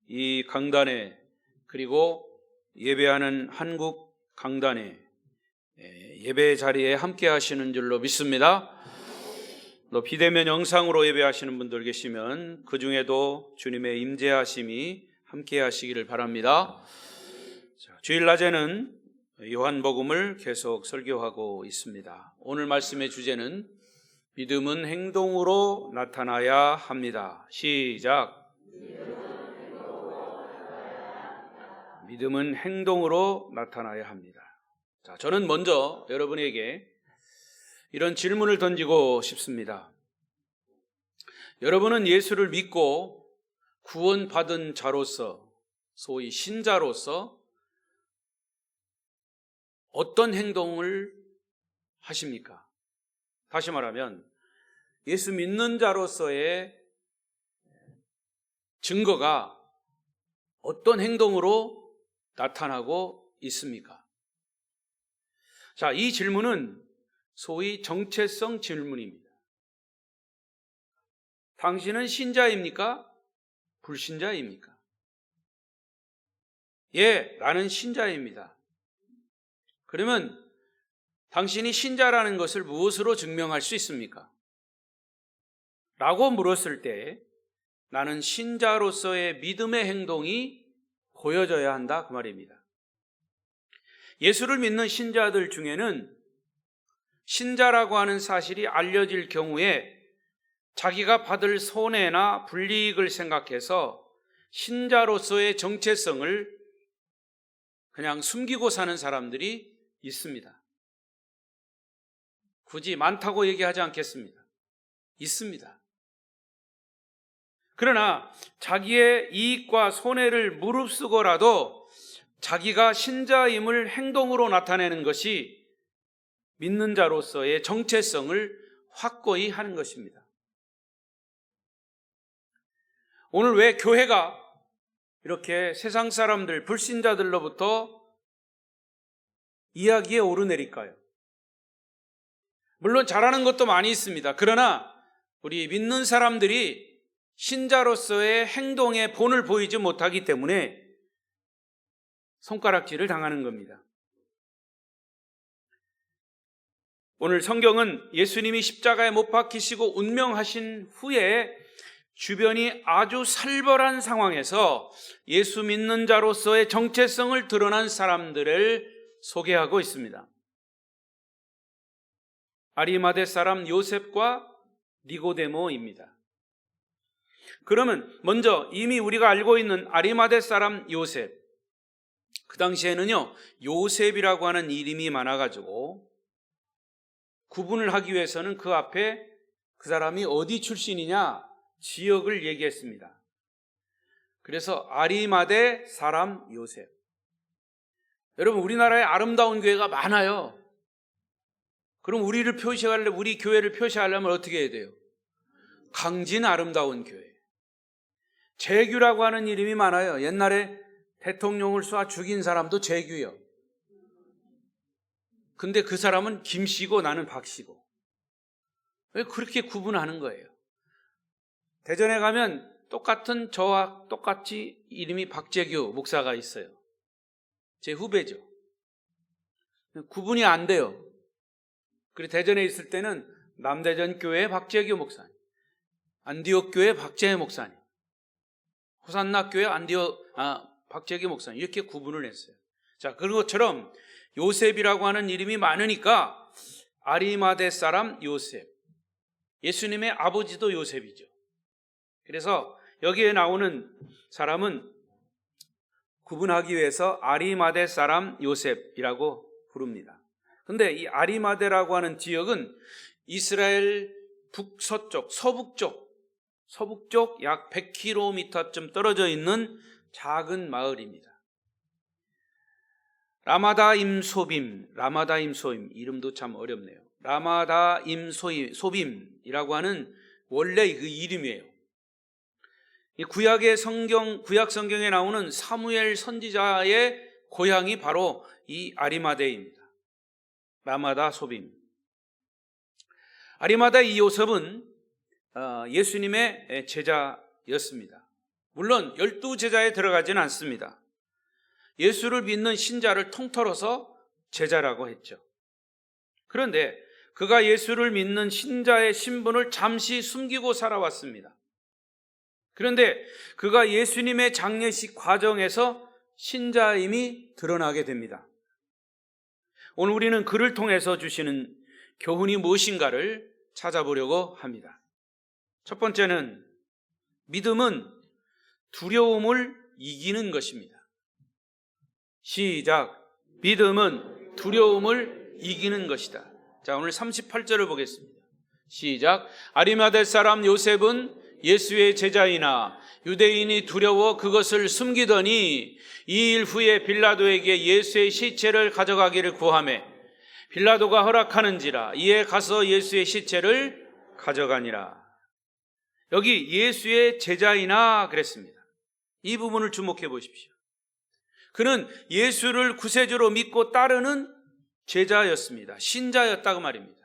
이 강단에 그리고 예배하는 한국 강단에 예배 자리에 함께 하시는 줄로 믿습니다. 또 비대면 영상으로 예배하시는 분들 계시면 그 중에도 주님의 임재하심이 함께 하시기를 바랍니다. 주일 낮에는 요한복음을 계속 설교하고 있습니다. 오늘 말씀의 주제는 믿음은 행동으로 나타나야 합니다. 시작. 믿음은 행동으로 나타나야 합니다. 자, 저는 먼저 여러분에게 이런 질문을 던지고 싶습니다. 여러분은 예수를 믿고 구원받은 자로서, 소위 신자로서 어떤 행동을 하십니까? 다시 말하면 예수 믿는 자로서의 증거가 어떤 행동으로 나타나고 있습니까? 자, 이 질문은 소위 정체성 질문입니다. 당신은 신자입니까? 불신자입니까? 예, 나는 신자입니다. 그러면 당신이 신자라는 것을 무엇으로 증명할 수 있습니까? 라고 물었을 때 나는 신자로서의 믿음의 행동이 보여져야 한다, 그 말입니다. 예수를 믿는 신자들 중에는 신자라고 하는 사실이 알려질 경우에 자기가 받을 손해나 불이익을 생각해서 신자로서의 정체성을 그냥 숨기고 사는 사람들이 있습니다. 굳이 많다고 얘기하지 않겠습니다. 있습니다. 그러나 자기의 이익과 손해를 무릅쓰고라도 자기가 신자임을 행동으로 나타내는 것이 믿는 자로서의 정체성을 확고히 하는 것입니다. 오늘 왜 교회가 이렇게 세상 사람들, 불신자들로부터 이야기에 오르내릴까요? 물론 잘하는 것도 많이 있습니다. 그러나 우리 믿는 사람들이 신자로서의 행동의 본을 보이지 못하기 때문에 손가락질을 당하는 겁니다. 오늘 성경은 예수님이 십자가에 못 박히시고 운명하신 후에 주변이 아주 살벌한 상황에서 예수 믿는 자로서의 정체성을 드러난 사람들을 소개하고 있습니다. 아리마대 사람 요셉과 니고데모입니다. 그러면 먼저 이미 우리가 알고 있는 아리마대 사람 요셉, 그 당시에는요 요셉이라고 하는 이름이 많아가지고 구분을 하기 위해서는 그 앞에 그 사람이 어디 출신이냐 지역을 얘기했습니다. 그래서 아리마대 사람 요셉. 여러분, 우리나라에 아름다운 교회가 많아요. 그럼 우리 교회를 표시하려면 어떻게 해야 돼요? 강진 아름다운 교회. 재규라고 하는 이름이 많아요. 옛날에 대통령을 쏴 죽인 사람도 재규요. 근데 그 사람은 김씨고 나는 박씨고. 왜 그렇게 구분하는 거예요? 대전에 가면 똑같은 저와 똑같이 이름이 박재규 목사가 있어요. 제 후배죠. 구분이 안 돼요. 그리고 대전에 있을 때는 남대전 교회 박재규 목사님, 안디옥 교회 박재회 목사님, 호산나 교회 박재규 목사님, 이렇게 구분을 했어요. 자, 그런 것처럼 요셉이라고 하는 이름이 많으니까 아리마대 사람 요셉, 예수님의 아버지도 요셉이죠. 그래서 여기에 나오는 사람은 구분하기 위해서 아리마대 사람 요셉이라고 부릅니다. 근데 이 아리마대라고 하는 지역은 이스라엘 북서쪽, 서북쪽 약 100km쯤 떨어져 있는 작은 마을입니다. 라마다임 소빔, 이름도 참 어렵네요. 라마다임 소빔이라고 하는 원래 그 이름이에요. 구약 성경에 나오는 사무엘 선지자의 고향이 바로 이 아리마대입니다. 라마다 소빔. 아리마다 이 요셉은 예수님의 제자였습니다. 물론 12제자에 들어가지는 않습니다. 예수를 믿는 신자를 통틀어서 제자라고 했죠. 그런데 그가 예수를 믿는 신자의 신분을 잠시 숨기고 살아왔습니다. 그런데 그가 예수님의 장례식 과정에서 신자임이 드러나게 됩니다. 오늘 우리는 그를 통해서 주시는 교훈이 무엇인가를 찾아보려고 합니다. 첫 번째는 믿음은 두려움을 이기는 것입니다. 시작. 믿음은 두려움을 이기는 것이다. 자, 오늘 38절을 보겠습니다. 시작. 아리마대 사람 요셉은 예수의 제자이나 유대인이 두려워 그것을 숨기더니 2일 후에 빌라도에게 예수의 시체를 가져가기를 구하매 빌라도가 허락하는지라 이에 가서 예수의 시체를 가져가니라. 여기 예수의 제자이나 그랬습니다. 이 부분을 주목해 보십시오. 그는 예수를 구세주로 믿고 따르는 제자였습니다. 신자였다 그 말입니다.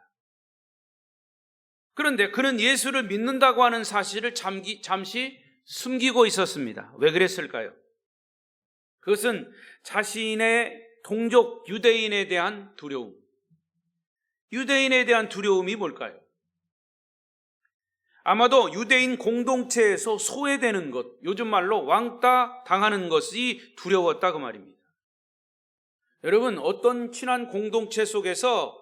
그런데 그는 예수를 믿는다고 하는 사실을 잠시 숨기고 있었습니다. 왜 그랬을까요? 그것은 자신의 동족 유대인에 대한 두려움. 유대인에 대한 두려움이 뭘까요? 아마도 유대인 공동체에서 소외되는 것, 요즘 말로 왕따 당하는 것이 두려웠다 그 말입니다. 여러분, 어떤 친한 공동체 속에서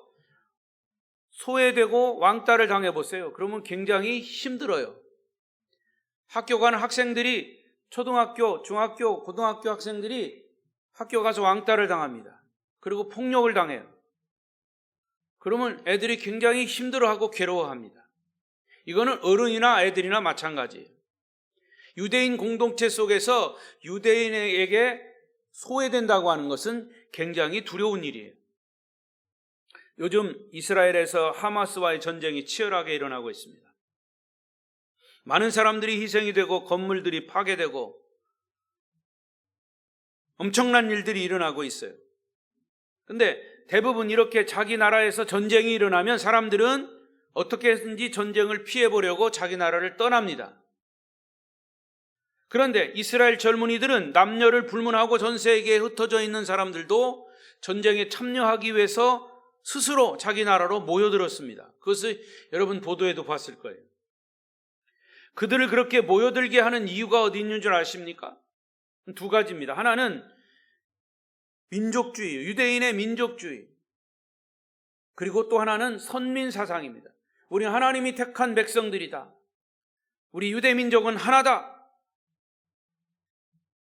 소외되고 왕따를 당해보세요. 그러면 굉장히 힘들어요. 학교 가는 학생들이, 초등학교, 중학교, 고등학교 학생들이 학교 가서 왕따를 당합니다. 그리고 폭력을 당해요. 그러면 애들이 굉장히 힘들어하고 괴로워합니다. 이거는 어른이나 애들이나 마찬가지예요. 유대인 공동체 속에서 유대인에게 소외된다고 하는 것은 굉장히 두려운 일이에요. 요즘 이스라엘에서 하마스와의 전쟁이 치열하게 일어나고 있습니다. 많은 사람들이 희생이 되고 건물들이 파괴되고 엄청난 일들이 일어나고 있어요. 근데 대부분 이렇게 자기 나라에서 전쟁이 일어나면 사람들은 어떻게든지 전쟁을 피해보려고 자기 나라를 떠납니다. 그런데 이스라엘 젊은이들은 남녀를 불문하고 전 세계에 흩어져 있는 사람들도 전쟁에 참여하기 위해서 스스로 자기 나라로 모여들었습니다. 그것을 여러분 보도에도 봤을 거예요. 그들을 그렇게 모여들게 하는 이유가 어디 있는 줄 아십니까? 두 가지입니다. 하나는 민족주의, 유대인의 민족주의. 그리고 또 하나는 선민사상입니다. 우리는 하나님이 택한 백성들이다. 우리 유대민족은 하나다.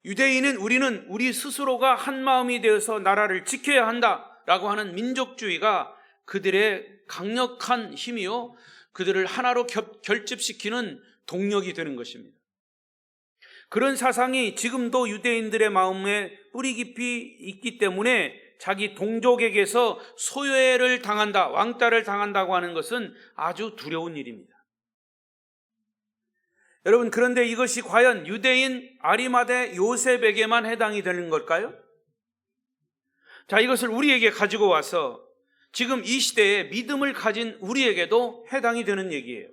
유대인은 우리는 우리 스스로가 한 마음이 되어서 나라를 지켜야 한다라고 하는 민족주의가 그들의 강력한 힘이요, 그들을 하나로 결집시키는 동력이 되는 것입니다. 그런 사상이 지금도 유대인들의 마음에 뿌리 깊이 있기 때문에 자기 동족에게서 소외를 당한다, 왕따를 당한다고 하는 것은 아주 두려운 일입니다. 여러분, 그런데 이것이 과연 유대인 아리마대 요셉에게만 해당이 되는 걸까요? 자, 이것을 우리에게 가지고 와서 지금 이 시대에 믿음을 가진 우리에게도 해당이 되는 얘기예요.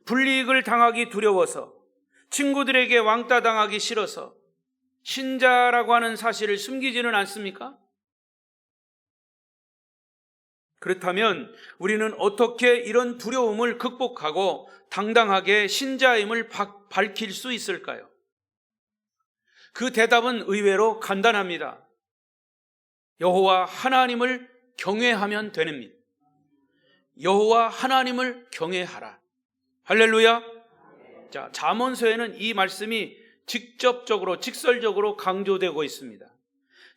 불이익을 당하기 두려워서, 친구들에게 왕따 당하기 싫어서 신자라고 하는 사실을 숨기지는 않습니까? 그렇다면 우리는 어떻게 이런 두려움을 극복하고 당당하게 신자임을 밝힐 수 있을까요? 그 대답은 의외로 간단합니다. 여호와 하나님을 경외하면 됩니다. 여호와 하나님을 경외하라. 할렐루야. 자, 잠언서에는 이 말씀이 직설적으로 강조되고 있습니다.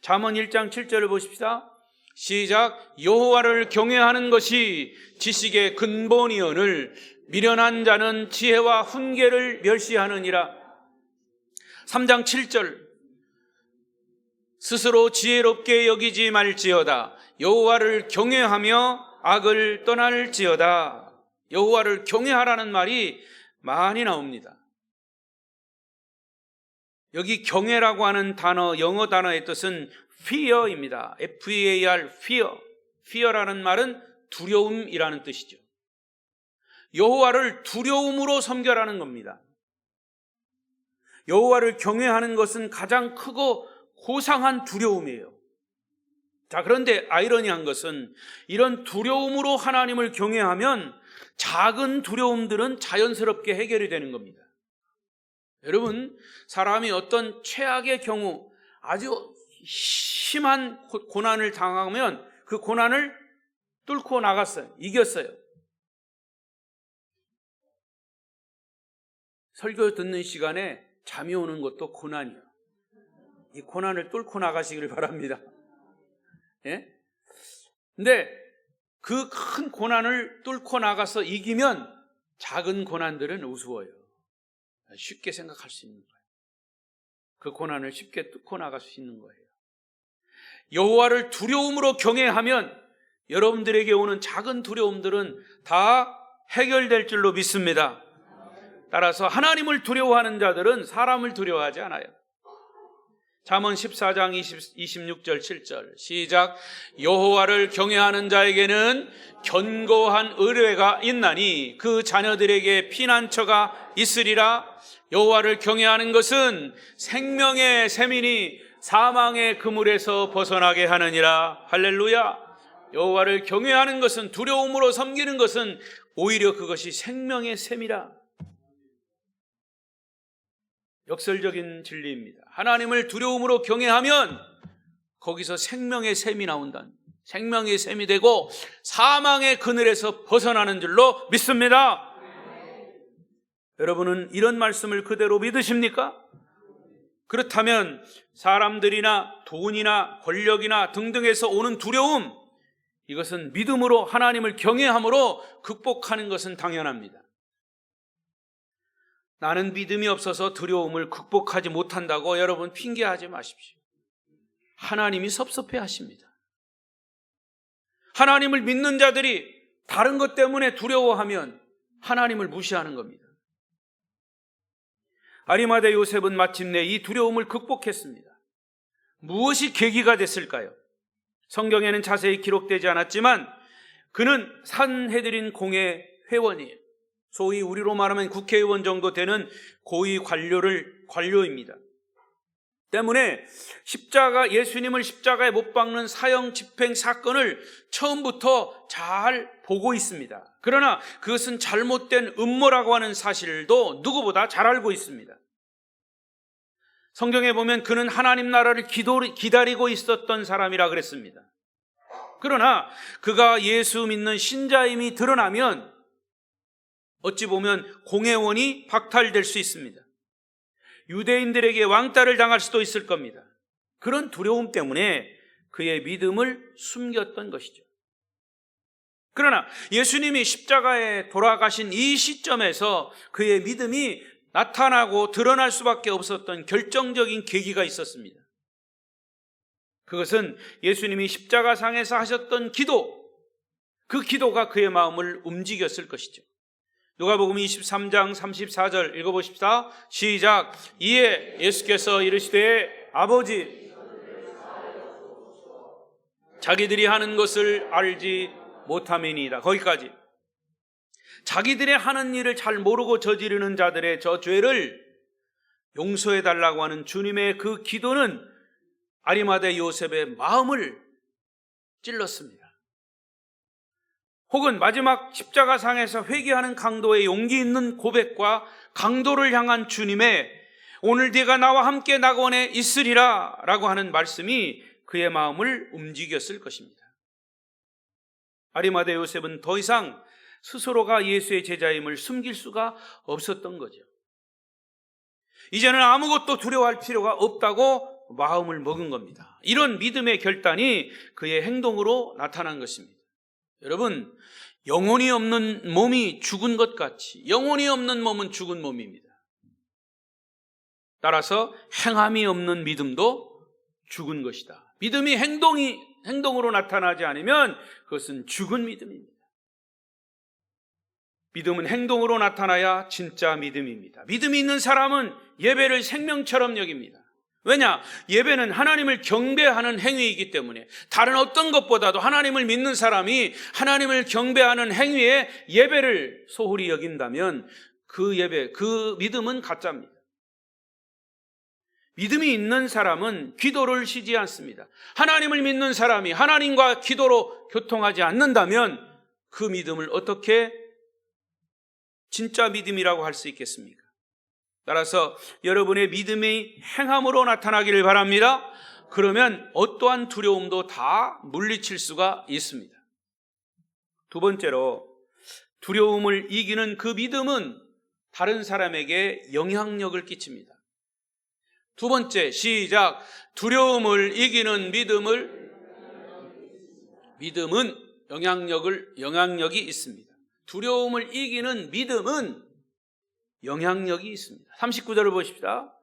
잠언 1장 7절을 보십시다. 시작. 여호와를 경외하는 것이 지식의 근본이오늘 미련한 자는 지혜와 훈계를 멸시하느니라. 3장 7절. 스스로 지혜롭게 여기지 말지어다. 여호와를 경외하며 악을 떠날지어다. 여호와를 경외하라는 말이 많이 나옵니다. 여기 경외라고 하는 단어, 영어 단어의 뜻은 fear입니다. F-E-A-R, fear. fear라는 말은 두려움이라는 뜻이죠. 여호와를 두려움으로 섬겨라는 겁니다. 여호와를 경외하는 것은 가장 크고 고상한 두려움이에요. 자, 그런데 아이러니한 것은 이런 두려움으로 하나님을 경외하면 작은 두려움들은 자연스럽게 해결이 되는 겁니다. 여러분, 사람이 어떤 최악의 경우 아주 심한 고난을 당하면 그 고난을 뚫고 나갔어요. 이겼어요. 설교 듣는 시간에 잠이 오는 것도 고난이에요. 이 고난을 뚫고 나가시길 바랍니다. 예? 근데 그 큰 고난을 뚫고 나가서 이기면 작은 고난들은 우스워요. 쉽게 생각할 수 있는 거예요. 그 고난을 쉽게 뚫고 나갈 수 있는 거예요. 여호와를 두려움으로 경외하면 여러분들에게 오는 작은 두려움들은 다 해결될 줄로 믿습니다. 따라서 하나님을 두려워하는 자들은 사람을 두려워하지 않아요. 잠언 14장 26절 7절 시작. 여호와를 경외하는 자에게는 견고한 의뢰가 있나니 그 자녀들에게 피난처가 있으리라. 여호와를 경외하는 것은 생명의 샘이니 사망의 그물에서 벗어나게 하느니라. 할렐루야. 여호와를 경외하는 것은, 두려움으로 섬기는 것은 오히려 그것이 생명의 샘이라. 역설적인 진리입니다. 하나님을 두려움으로 경외하면 거기서 생명의 샘이 나온다. 생명의 샘이 되고 사망의 그늘에서 벗어나는 줄로 믿습니다. 여러분은 이런 말씀을 그대로 믿으십니까? 그렇다면 사람들이나 돈이나 권력이나 등등에서 오는 두려움, 이것은 믿음으로 하나님을 경외함으로 극복하는 것은 당연합니다. 나는 믿음이 없어서 두려움을 극복하지 못한다고 여러분 핑계하지 마십시오. 하나님이 섭섭해 하십니다. 하나님을 믿는 자들이 다른 것 때문에 두려워하면 하나님을 무시하는 겁니다. 아리마대 요셉은 마침내 이 두려움을 극복했습니다. 무엇이 계기가 됐을까요? 성경에는 자세히 기록되지 않았지만 그는 산헤드린 공회 회원이에요. 소위 우리로 말하면 국회의원 정도 되는 고위 관료입니다. 때문에 예수님을 십자가에 못 박는 사형 집행 사건을 처음부터 잘 보고 있습니다. 그러나 그것은 잘못된 음모라고 하는 사실도 누구보다 잘 알고 있습니다. 성경에 보면 그는 하나님 나라를 기다리고 있었던 사람이라 그랬습니다. 그러나 그가 예수 믿는 신자임이 드러나면 어찌 보면 공회원이 박탈될 수 있습니다. 유대인들에게 왕따를 당할 수도 있을 겁니다. 그런 두려움 때문에 그의 믿음을 숨겼던 것이죠. 그러나 예수님이 십자가에 돌아가신 이 시점에서 그의 믿음이 나타나고 드러날 수밖에 없었던 결정적인 계기가 있었습니다. 그것은 예수님이 십자가상에서 하셨던 기도, 그 기도가 그의 마음을 움직였을 것이죠. 누가복음 23장 34절 읽어보십시다. 시작. 이에 예수께서 이르시되 아버지, 자기들이 하는 것을 알지 못함이니이다. 거기까지. 자기들의 하는 일을 잘 모르고 저지르는 자들의 저 죄를 용서해달라고 하는 주님의 그 기도는 아리마대 요셉의 마음을 찔렀습니다. 혹은 마지막 십자가상에서 회개하는 강도의 용기 있는 고백과 강도를 향한 주님의 오늘 네가 나와 함께 낙원에 있으리라 라고 하는 말씀이 그의 마음을 움직였을 것입니다. 아리마대 요셉은 더 이상 스스로가 예수의 제자임을 숨길 수가 없었던 거죠. 이제는 아무것도 두려워할 필요가 없다고 마음을 먹은 겁니다. 이런 믿음의 결단이 그의 행동으로 나타난 것입니다. 여러분, 영혼이 없는 몸이 죽은 것 같이 영혼이 없는 몸은 죽은 몸입니다. 따라서 행함이 없는 믿음도 죽은 것이다. 믿음이 행동으로 나타나지 않으면 그것은 죽은 믿음입니다. 믿음은 행동으로 나타나야 진짜 믿음입니다. 믿음이 있는 사람은 예배를 생명처럼 여깁니다. 왜냐? 예배는 하나님을 경배하는 행위이기 때문에 다른 어떤 것보다도 하나님을 믿는 사람이 하나님을 경배하는 행위에 예배를 소홀히 여긴다면 그 예배, 그 믿음은 가짜입니다. 믿음이 있는 사람은 기도를 쉬지 않습니다. 하나님을 믿는 사람이 하나님과 기도로 교통하지 않는다면 그 믿음을 어떻게 진짜 믿음이라고 할 수 있겠습니까? 따라서 여러분의 믿음이 행함으로 나타나기를 바랍니다. 그러면 어떠한 두려움도 다 물리칠 수가 있습니다. 두 번째로, 두려움을 이기는 그 믿음은 다른 사람에게 영향력을 끼칩니다. 두 번째, 시작. 두려움을 이기는 믿음은 영향력이 있습니다. 두려움을 이기는 믿음은 영향력이 있습니다. 39절을 보십시다.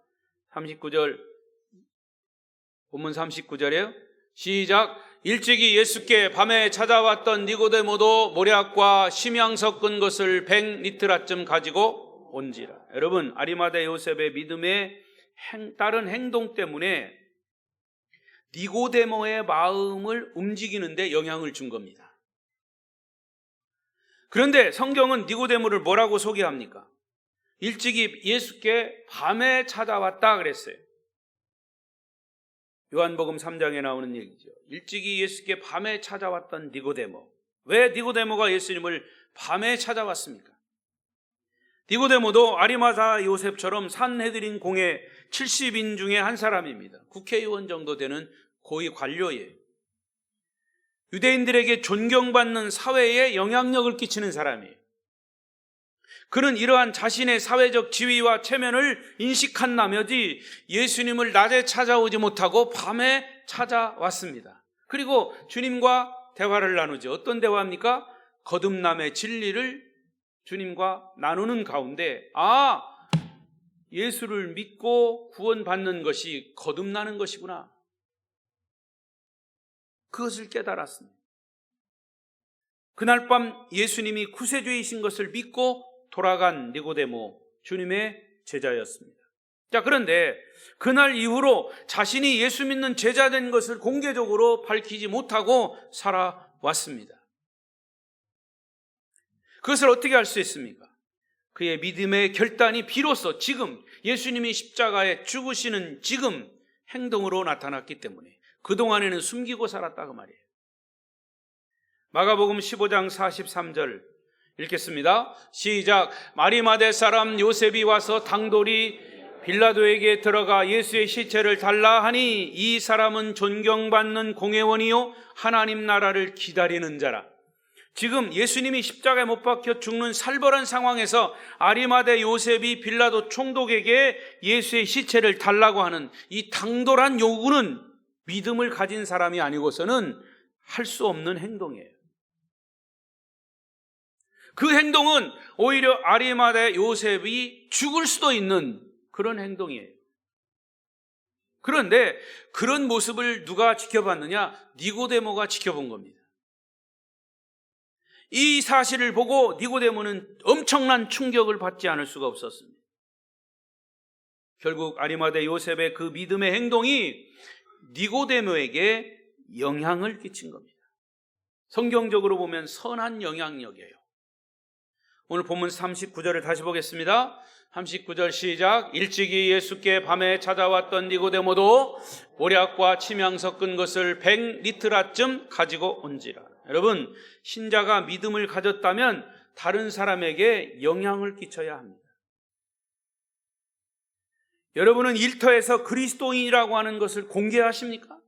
39절, 본문 39절이에요. 시작. 일찍이 예수께 밤에 찾아왔던 니고데모도 모략과 심양 섞은 것을 100리트라쯤 가지고 온지라. 여러분, 아리마대 요셉의 믿음의 다른 행동 때문에 니고데모의 마음을 움직이는데 영향을 준 겁니다. 그런데 성경은 니고데모를 뭐라고 소개합니까? 일찍이 예수께 밤에 찾아왔다 그랬어요. 요한복음 3장에 나오는 얘기죠. 일찍이 예수께 밤에 찾아왔던 니고데모. 왜 니고데모가 예수님을 밤에 찾아왔습니까? 니고데모도 아리마다 요셉처럼 산헤드린 공회 70인 중에 한 사람입니다. 국회의원 정도 되는 고위 관료예요. 유대인들에게 존경받는 사회에 영향력을 끼치는 사람이에요. 그는 이러한 자신의 사회적 지위와 체면을 인식한 나머지 예수님을 낮에 찾아오지 못하고 밤에 찾아왔습니다. 그리고 주님과 대화를 나누죠. 어떤 대화입니까? 거듭남의 진리를 주님과 나누는 가운데, 예수를 믿고 구원받는 것이 거듭나는 것이구나, 그것을 깨달았습니다. 그날 밤 예수님이 구세주이신 것을 믿고 돌아간 니고데모, 주님의 제자였습니다. 자, 그런데 그날 이후로 자신이 예수 믿는 제자 된 것을 공개적으로 밝히지 못하고 살아왔습니다. 그것을 어떻게 알 수 있습니까? 그의 믿음의 결단이 비로소 지금 예수님이 십자가에 죽으시는 지금 행동으로 나타났기 때문에 그동안에는 숨기고 살았다 그 말이에요. 마가복음 15장 43절 읽겠습니다. 시작. 마리마대 사람 요셉이 와서 당돌이 빌라도에게 들어가 예수의 시체를 달라 하니 이 사람은 존경받는 공회원이요 하나님 나라를 기다리는 자라. 지금 예수님이 십자가에 못 박혀 죽는 살벌한 상황에서 아리마대 요셉이 빌라도 총독에게 예수의 시체를 달라고 하는 이 당돌한 요구는 믿음을 가진 사람이 아니고서는 할 수 없는 행동이에요. 그 행동은 오히려 아리마대 요셉이 죽을 수도 있는 그런 행동이에요. 그런데 그런 모습을 누가 지켜봤느냐? 니고데모가 지켜본 겁니다. 이 사실을 보고 니고데모는 엄청난 충격을 받지 않을 수가 없었습니다. 결국 아리마대 요셉의 그 믿음의 행동이 니고데모에게 영향을 끼친 겁니다. 성경적으로 보면 선한 영향력이에요. 오늘 본문 39절을 다시 보겠습니다. 39절 시작. 일찍이 예수께 밤에 찾아왔던 니고데모도 모략과 침향 섞은 것을 100리트라쯤 가지고 온지라. 여러분, 신자가 믿음을 가졌다면 다른 사람에게 영향을 끼쳐야 합니다. 여러분은 일터에서 그리스도인이라고 하는 것을 공개하십니까?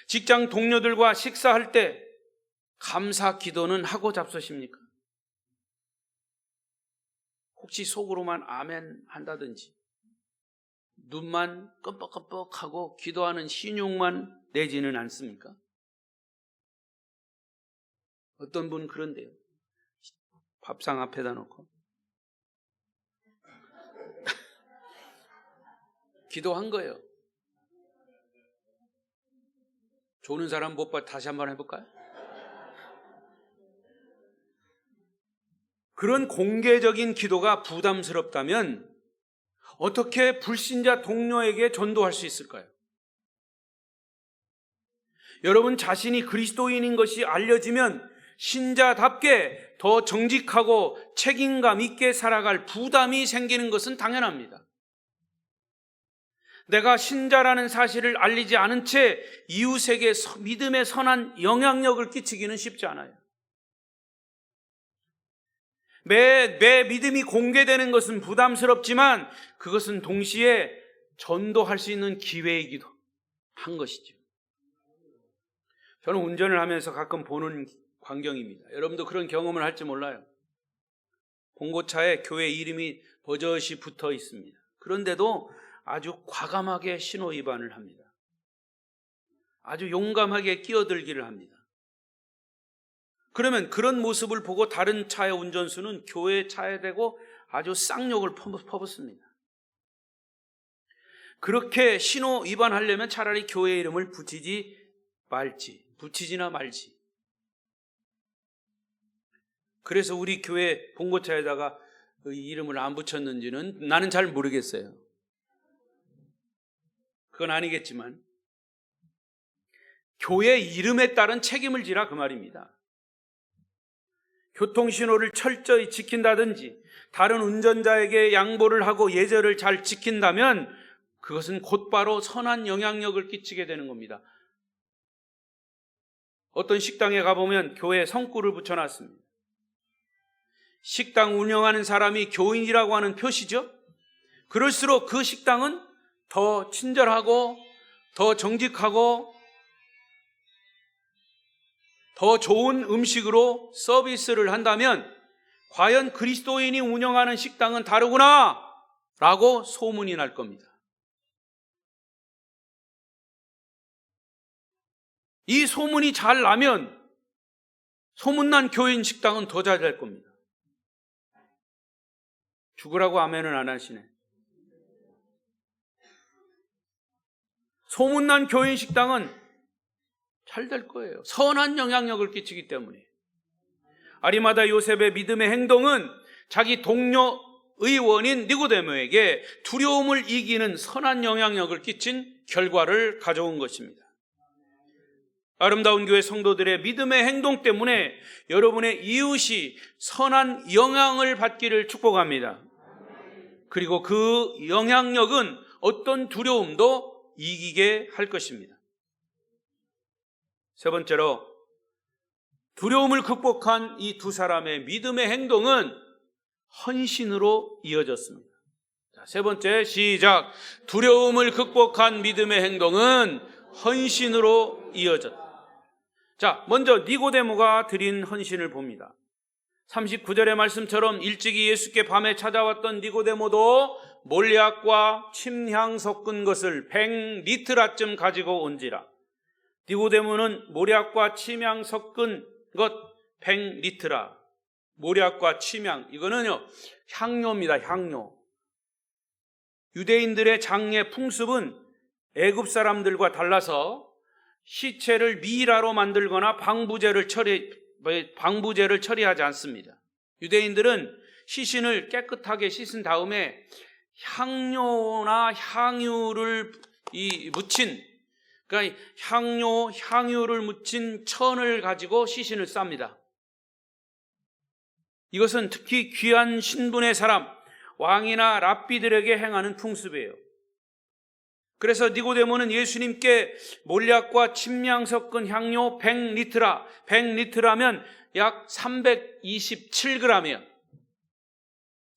직장 동료들과 식사할 때 감사 기도는 하고 잡수십니까? 혹시 속으로만 아멘 한다든지 눈만 끔뻑끔뻑하고 기도하는 신용만 내지는 않습니까? 어떤 분 그런데요. 밥상 앞에다 놓고 기도한 거예요. 조는 사람 못 봐. 다시 한번 해볼까요? 그런 공개적인 기도가 부담스럽다면 어떻게 불신자 동료에게 전도할 수 있을까요? 여러분 자신이 그리스도인인 것이 알려지면 신자답게 더 정직하고 책임감 있게 살아갈 부담이 생기는 것은 당연합니다. 내가 신자라는 사실을 알리지 않은 채 이웃에게 믿음의 선한 영향력을 끼치기는 쉽지 않아요. 내 믿음이 공개되는 것은 부담스럽지만 그것은 동시에 전도할 수 있는 기회이기도 한 것이죠. 저는 운전을 하면서 가끔 보는 광경입니다. 여러분도 그런 경험을 할지 몰라요. 봉고차에 교회 이름이 버젓이 붙어 있습니다. 그런데도 아주 과감하게 신호 위반을 합니다. 아주 용감하게 끼어들기를 합니다. 그러면 그런 모습을 보고 다른 차의 운전수는 교회 차에 대고 아주 쌍욕을 퍼붓습니다. 그렇게 신호 위반하려면 차라리 교회 이름을 붙이지나 말지. 그래서 우리 교회 봉고차에다가 그 이름을 안 붙였는지는 나는 잘 모르겠어요. 그건 아니겠지만 교회 이름에 따른 책임을 지라 그 말입니다. 교통신호를 철저히 지킨다든지 다른 운전자에게 양보를 하고 예절을 잘 지킨다면 그것은 곧바로 선한 영향력을 끼치게 되는 겁니다. 어떤 식당에 가보면 교회에 성구를 붙여놨습니다. 식당 운영하는 사람이 교인이라고 하는 표시죠. 그럴수록 그 식당은 더 친절하고 더 정직하고 더 좋은 음식으로 서비스를 한다면 과연 그리스도인이 운영하는 식당은 다르구나 라고 소문이 날 겁니다. 이 소문이 잘 나면 소문난 교인 식당은 더 잘 될 겁니다. 죽으라고 아멘은 안 하시네. 소문난 교인 식당은 잘 될 거예요. 선한 영향력을 끼치기 때문에. 아리마다 요셉의 믿음의 행동은 자기 동료 의원인 니고데모에게 두려움을 이기는 선한 영향력을 끼친 결과를 가져온 것입니다. 아름다운 교회 성도들의 믿음의 행동 때문에 여러분의 이웃이 선한 영향을 받기를 축복합니다. 그리고 그 영향력은 어떤 두려움도 이기게 할 것입니다. 세 번째로 두려움을 극복한 이 두 사람의 믿음의 행동은 헌신으로 이어졌습니다. 자, 세 번째 시작. 두려움을 극복한 믿음의 행동은 헌신으로 이어졌다. 자, 먼저 니고데모가 드린 헌신을 봅니다. 39절의 말씀처럼 일찍이 예수께 밤에 찾아왔던 니고데모도 몰약과 침향 섞은 것을 100리트라쯤 가지고 온지라. 니고데모는 몰약과 침향 섞은 것 100리트라. 몰약과 침향, 이거는요 향료입니다. 향료. 유대인들의 장례 풍습은 애굽 사람들과 달라서 시체를 미라로 만들거나 방부제를 처리하지 않습니다. 유대인들은 시신을 깨끗하게 씻은 다음에 향료나 향유를 묻힌, 그러니까 향유를 묻힌 천을 가지고 시신을 쌉니다. 이것은 특히 귀한 신분의 사람, 왕이나 랍비들에게 행하는 풍습이에요. 그래서 니고데모는 예수님께 몰약과 침향 섞은 향료 100리트라, 100리트라면 약 327g이에요.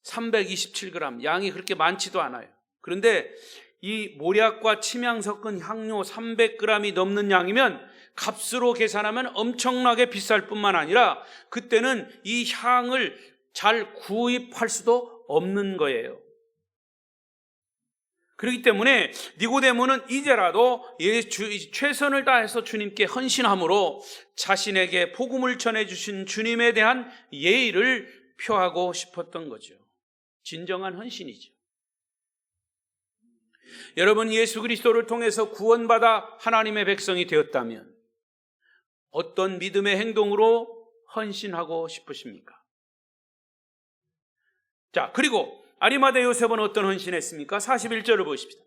327g, 양이 그렇게 많지도 않아요. 그런데 이 몰약과 침향 섞은 향료 300g이 넘는 양이면 값으로 계산하면 엄청나게 비쌀 뿐만 아니라 그때는 이 향을 잘 구입할 수도 없는 거예요. 그렇기 때문에 니고데모는 이제라도 최선을 다해서 주님께 헌신함으로 자신에게 복음을 전해주신 주님에 대한 예의를 표하고 싶었던 거죠. 진정한 헌신이죠. 여러분, 예수 그리스도를 통해서 구원받아 하나님의 백성이 되었다면 어떤 믿음의 행동으로 헌신하고 싶으십니까? 자, 그리고 아리마대 요셉은 어떤 헌신했습니까? 41절을 보십시다.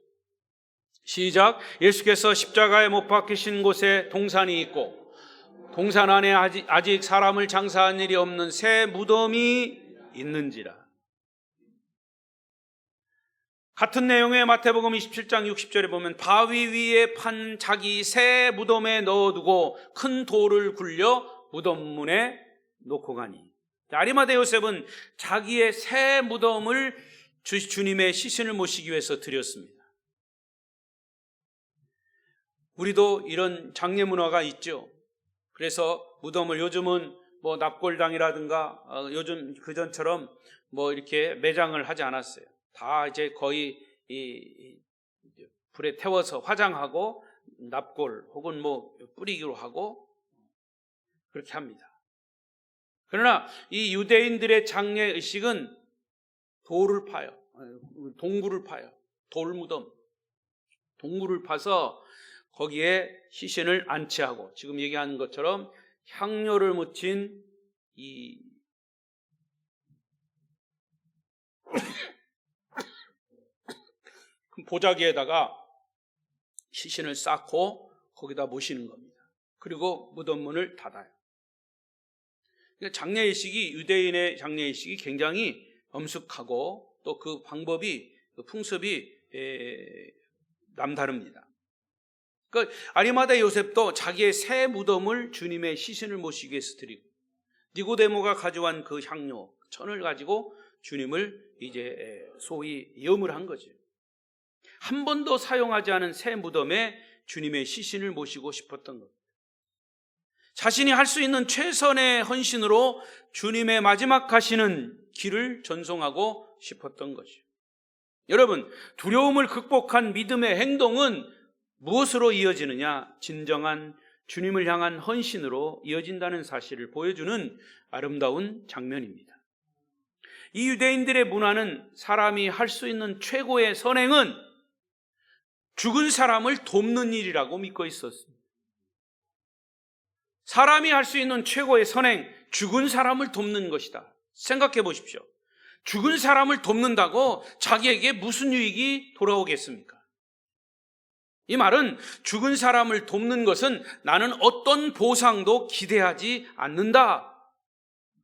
시작. 예수께서 십자가에 못 박히신 곳에 동산이 있고 동산 안에 아직 사람을 장사한 일이 없는 새 무덤이 있는지라. 같은 내용의 마태복음 27장 60절에 보면 바위 위에 판 자기 새 무덤에 넣어두고 큰 돌을 굴려 무덤문에 놓고 가니. 아리마대 요셉은 자기의 새 무덤을 주님의 시신을 모시기 위해서 드렸습니다. 우리도 이런 장례 문화가 있죠. 그래서 무덤을 요즘은 뭐 납골당이라든가 요즘 그전처럼 뭐 이렇게 매장을 하지 않았어요. 다 이제 거의 이 불에 태워서 화장하고 납골 혹은 뭐 뿌리기로 하고 그렇게 합니다. 그러나 이 유대인들의 장례 의식은 돌을 파요. 동굴을 파요. 돌무덤. 동굴을 파서 거기에 시신을 안치하고 지금 얘기하는 것처럼 향료를 묻힌 이 보자기에다가 시신을 쌓고 거기다 모시는 겁니다. 그리고 무덤문을 닫아요. 장례의식이 유대인의 장례의식이 굉장히 엄숙하고 또 그 방법이 그 풍습이 남다릅니다. 그러니까 아리마대 요셉도 자기의 새 무덤을 주님의 시신을 모시기 위해서 드리고 니고데모가 가져온 그 향료 천을 가지고 주님을 이제 소위 염을 한 거죠. 한 번도 사용하지 않은 새 무덤에 주님의 시신을 모시고 싶었던 것. 자신이 할 수 있는 최선의 헌신으로 주님의 마지막 가시는 길을 전송하고 싶었던 것이죠. 여러분, 두려움을 극복한 믿음의 행동은 무엇으로 이어지느냐? 진정한 주님을 향한 헌신으로 이어진다는 사실을 보여주는 아름다운 장면입니다. 이 유대인들의 문화는 사람이 할 수 있는 최고의 선행은 죽은 사람을 돕는 일이라고 믿고 있었습니다. 사람이 할 수 있는 최고의 선행, 죽은 사람을 돕는 것이다. 생각해 보십시오. 죽은 사람을 돕는다고 자기에게 무슨 유익이 돌아오겠습니까? 이 말은 죽은 사람을 돕는 것은 나는 어떤 보상도 기대하지 않는다.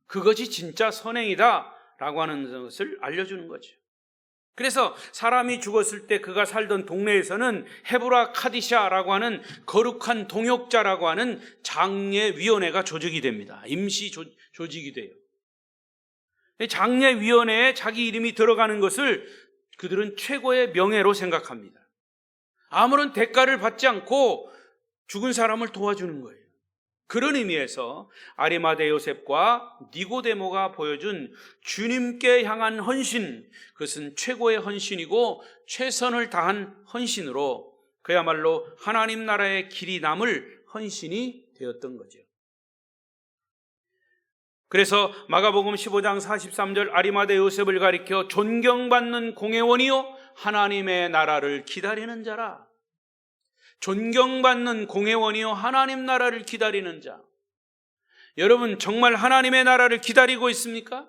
그것이 진짜 선행이다 라고 하는 것을 알려주는 거죠. 그래서 사람이 죽었을 때 그가 살던 동네에서는 헤브라 카디샤라고 하는 거룩한 동역자라고 하는 장례위원회가 조직이 됩니다. 임시 조직이 돼요. 장례위원회에 자기 이름이 들어가는 것을 그들은 최고의 명예로 생각합니다. 아무런 대가를 받지 않고 죽은 사람을 도와주는 거예요. 그런 의미에서 아리마대 요셉과 니고데모가 보여준 주님께 향한 헌신, 그것은 최고의 헌신이고 최선을 다한 헌신으로 그야말로 하나님 나라의 길이 남을 헌신이 되었던 거죠. 그래서 마가복음 15장 43절 아리마대 요셉을 가리켜 존경받는 공회원이요 하나님의 나라를 기다리는 자라. 존경받는 공회원이요 하나님 나라를 기다리는 자. 여러분 정말 하나님의 나라를 기다리고 있습니까?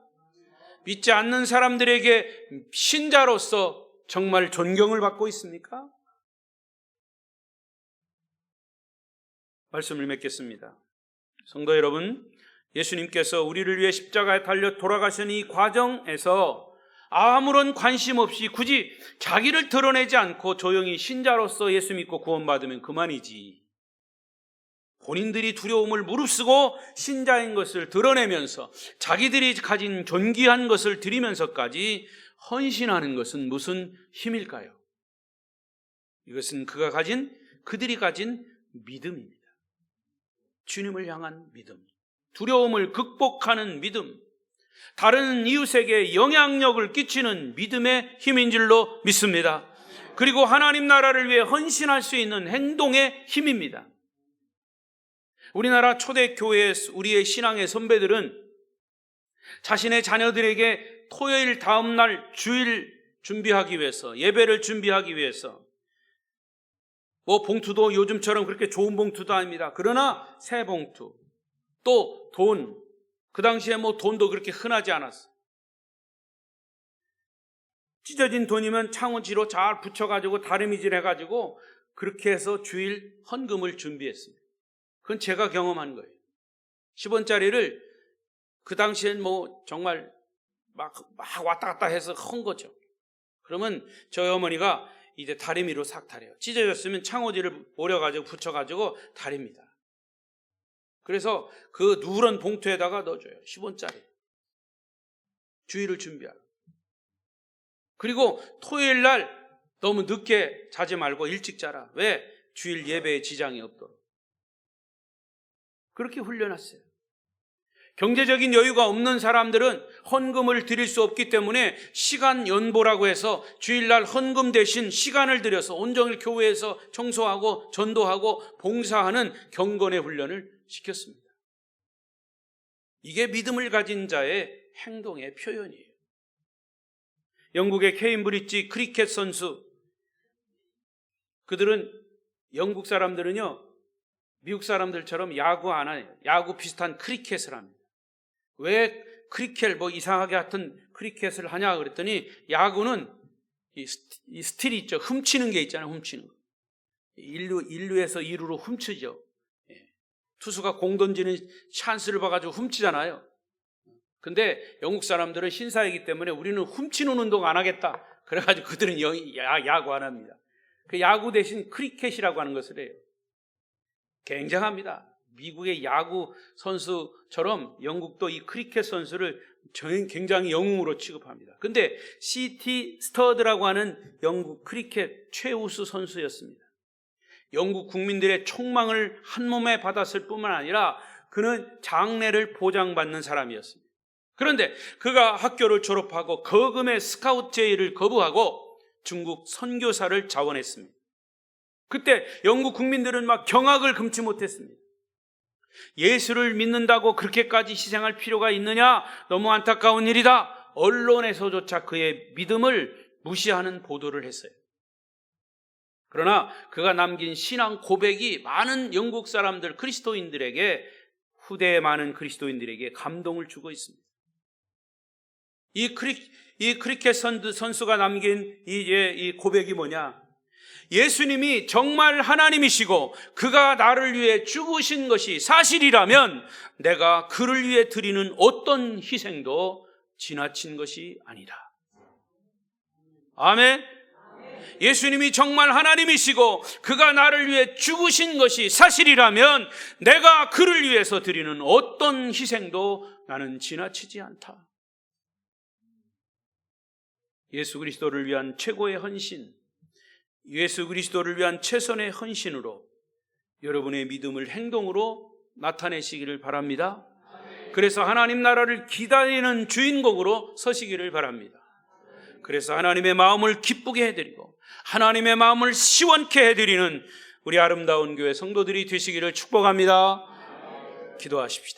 믿지 않는 사람들에게 신자로서 정말 존경을 받고 있습니까? 말씀을 맺겠습니다. 성도 여러분, 예수님께서 우리를 위해 십자가에 달려 돌아가신 이 과정에서 아무런 관심 없이 굳이 자기를 드러내지 않고 조용히 신자로서 예수 믿고 구원받으면 그만이지. 본인들이 두려움을 무릅쓰고 신자인 것을 드러내면서 자기들이 가진 존귀한 것을 드리면서까지 헌신하는 것은 무슨 힘일까요? 이것은 그들이 가진 믿음입니다. 주님을 향한 믿음, 두려움을 극복하는 믿음, 다른 이웃에게 영향력을 끼치는 믿음의 힘인 줄로 믿습니다. 그리고 하나님 나라를 위해 헌신할 수 있는 행동의 힘입니다. 우리나라 초대교회 우리의 신앙의 선배들은 자신의 자녀들에게 토요일 다음 날 주일 준비하기 위해서, 예배를 준비하기 위해서 뭐 봉투도 요즘처럼 그렇게 좋은 봉투도 아닙니다. 그러나 새 봉투, 또 돈, 그 당시에 뭐 돈도 그렇게 흔하지 않았어요. 찢어진 돈이면 창호지로 잘 붙여가지고 다리미질 해가지고 그렇게 해서 주일 헌금을 준비했습니다. 그건 제가 경험한 거예요. 10원짜리를 그 당시엔 뭐 정말 막 왔다 갔다 해서 헌 거죠. 그러면 저희 어머니가 이제 다리미로 싹 다려요. 찢어졌으면 창호지를 오려가지고 붙여가지고 다립니다. 그래서 그 누런 봉투에다가 넣어줘요. 10원짜리. 주일을 준비하라. 그리고 토요일 날 너무 늦게 자지 말고 일찍 자라. 왜? 주일 예배에 지장이 없도록. 그렇게 훈련했어요. 경제적인 여유가 없는 사람들은 헌금을 드릴 수 없기 때문에 시간 연보라고 해서 주일날 헌금 대신 시간을 들여서 온종일 교회에서 청소하고 전도하고 봉사하는 경건의 훈련을 시켰습니다. 이게 믿음을 가진 자의 행동의 표현이에요. 영국의 케임브리지 크리켓 선수, 그들은 영국 사람들은요 미국 사람들처럼 야구 안 해요. 야구 비슷한 크리켓을 합니다. 왜 크리켓 이상하게 하여튼 크리켓을 하냐 그랬더니 야구는 이 스틸이 있죠. 훔치는 게 있잖아요. 훔치는 거. 1루에서 2루로 훔치죠. 투수가 공 던지는 찬스를 봐가지고 훔치잖아요. 근데 영국 사람들은 신사이기 때문에 우리는 훔치는 운동 안 하겠다. 그래가지고 그들은 야구 안 합니다. 그 야구 대신 크리켓이라고 하는 것을 해요. 굉장합니다. 미국의 야구 선수처럼 영국도 이 크리켓 선수를 굉장히 영웅으로 취급합니다. 근데 C.T. 스터드라고 하는 영국 크리켓 최우수 선수였습니다. 영국 국민들의 촉망을 한 몸에 받았을 뿐만 아니라 그는 장래를 보장받는 사람이었습니다. 그런데 그가 학교를 졸업하고 거금의 스카우트 제의를 거부하고 중국 선교사를 자원했습니다. 그때 영국 국민들은 막 경악을 금치 못했습니다. 예수를 믿는다고 그렇게까지 희생할 필요가 있느냐? 너무 안타까운 일이다. 언론에서조차 그의 믿음을 무시하는 보도를 했어요. 그러나 그가 남긴 신앙 고백이 많은 영국 사람들, 그리스도인들에게, 후대의 많은 그리스도인들에게 감동을 주고 있습니다. 이 크리켓 선수가 남긴 이 고백이 뭐냐? 예수님이 정말 하나님이시고 그가 나를 위해 죽으신 것이 사실이라면 내가 그를 위해 드리는 어떤 희생도 지나친 것이 아니다. 아멘. 예수님이 정말 하나님이시고 그가 나를 위해 죽으신 것이 사실이라면 내가 그를 위해서 드리는 어떤 희생도 나는 지나치지 않다. 예수 그리스도를 위한 최고의 헌신, 예수 그리스도를 위한 최선의 헌신으로 여러분의 믿음을 행동으로 나타내시기를 바랍니다. 그래서 하나님 나라를 기다리는 주인공으로 서시기를 바랍니다. 그래서 하나님의 마음을 기쁘게 해드리고 하나님의 마음을 시원케 해드리는 우리 아름다운 교회 성도들이 되시기를 축복합니다. 기도하십시다.